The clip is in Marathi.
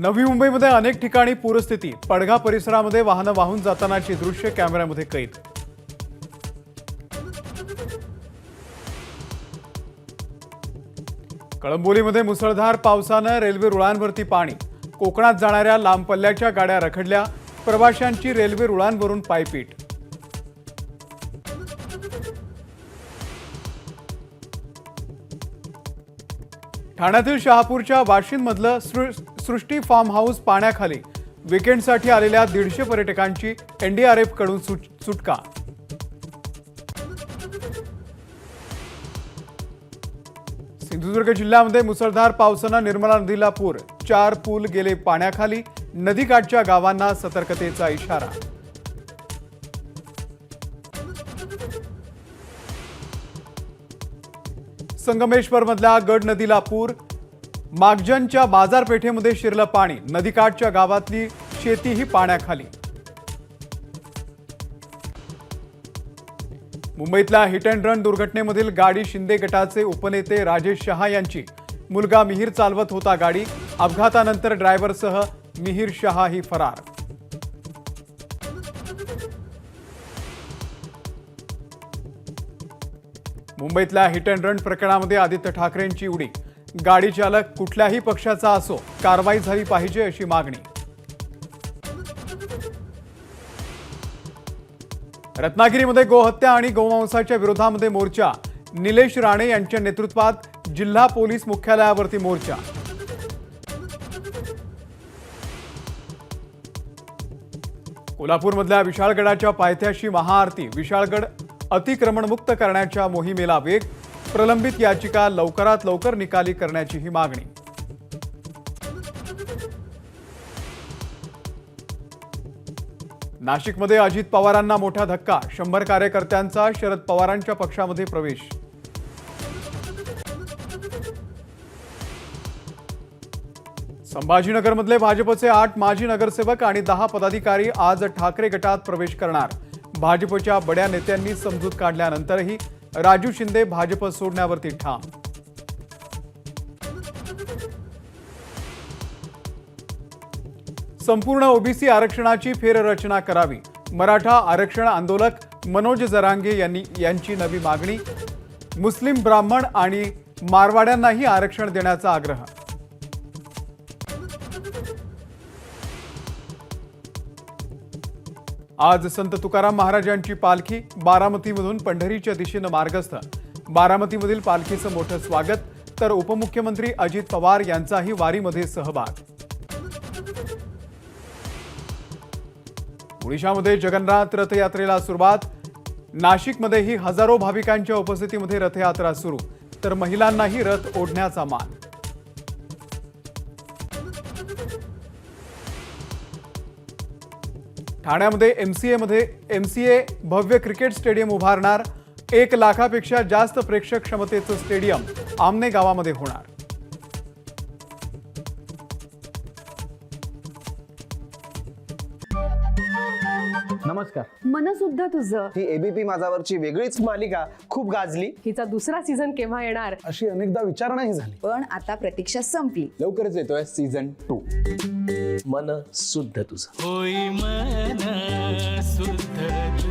नवी मुंबईमध्ये अनेक ठिकाणी पूरस्थिती, पडघा परिसरामध्ये वाहनं वाहून जातानाची दृश्य कॅमेऱ्यामध्ये कैद। कळंबोलीमध्ये मुसळधार पावसानं रेल्वे रुळांवरती पाणी, कोकणात जाणाऱ्या लांब पल्ल्याच्या गाड्या रखडल्या, प्रवाशांची रेल्वे रुळांवरून पायपीट। ठाण्यातील शहापूरच्या वाशिंदमधलं सृष्टी फार्म हाऊस पाण्याखाली, वीकेंडसाठी आलेल्या 150 पर्यटकांची एनडीआरएफ कडून सुटका। सिंधुदुर्ग जिल्ह्यामध्ये मुसळधार पावसानं निर्मला नदीला पूर, 4 पूल गेले पाण्याखाली, नदीकाठच्या गावांना सतर्कतेचा इशारा। संगमेश्वरमधल्या गड नदीला पूर, मागजनच्या बाजारपेठेमध्ये शिरलं पाणी, नदीकाठच्या गावातली शेतीही पाण्याखाली। मुंबईतल्या हिट अँड रन दुर्घटनेमधील गाडी शिंदे गटाचे उपनेते राजेश शहा यांची, मुलगा मिहीर चालवत होता गाडी, अपघातानंतर ड्रायव्हरसह मिहीर शहा ही फरार। मुंबईतल्या हिट अँड रन प्रकरणामध्ये आदित्य ठाकरेंची उडी, गाडी चालक कुठल्याही पक्षाचा असो, कारवाई झाली पाहिजे अशी मागणी। रत्नागिरीमध्ये गोहत्या आणि गोमांसाच्या विरोधामध्ये मोर्चा, निलेश राणे यांच्या नेतृत्वात जिल्हा पोलीस मुख्यालयावरती मोर्चा। कोल्हापूरमधल्या विशाळगडाच्या पायथ्याशी महाआरती, विशाळगड अतिक्रमणमुक्त करण्याच्या मोहिमेला वेग, प्रलंबित याचिका लवकरात लवकर निकाली करण्याची ही मागणी। नाशिकमध्ये अजित पवारांना मोठा धक्का, 100 कार्यकर्त्यांचा शरद पवारांच्या पक्षामध्ये प्रवेश। संभाजीनगरमधले भाजपचे 8 माजी नगरसेवक आणि 10 पदाधिकारी आज ठाकरे गटात प्रवेश करणार। भाजपच्या बड्या नेत्यांनी समजूत काढल्यानंतरही राजू शिंदे भाजप सोडण्यावरती ठाम। संपूर्ण ओबीसी आरक्षणाची फेररचना करावी, मराठा आरक्षण आंदोलक मनोज जरांगे यांची नवी मागणी। मुस्लिम, ब्राह्मण आणि मारवाड्यांनाही आरक्षण देण्याचा आग्रह। आज संत तुकाराम महाराजांची पालखी बारामतीमधून पंढरीच्या दिशेनं मार्गस्थ, बारामतीमधील पालखीचं मोठं स्वागत, तर उपमुख्यमंत्री अजित पवार यांचाही वारीमध्ये सहभाग। ओडिशामध्ये जगन्नाथ रथयात्रेला सुरुवात, नाशिकमध्येही हजारो भाविकांच्या उपस्थितीमध्ये रथयात्रा सुरू, तर महिलांनाही रथ ओढण्याचा मान। ठाण्यामध्ये एमसीए भव्य क्रिकेट स्टेडियम उभारणार, 1 लाखापेक्षा जास्त प्रेक्षक क्षमतेचं स्टेडियम आमने गावामध्ये होणार। नमस्कार। मनसुद्धा तुझं ही एबीपी माझावरची वेगळीच मालिका खूप गाजली। हिचा दुसरा सीझन केव्हा येणार अशी अनेकदा विचारणाही झाली, पण आता प्रतीक्षा संपली। लवकरच येतोय सीझन 2। मन शुद्ध तुझं होई मन शुद्ध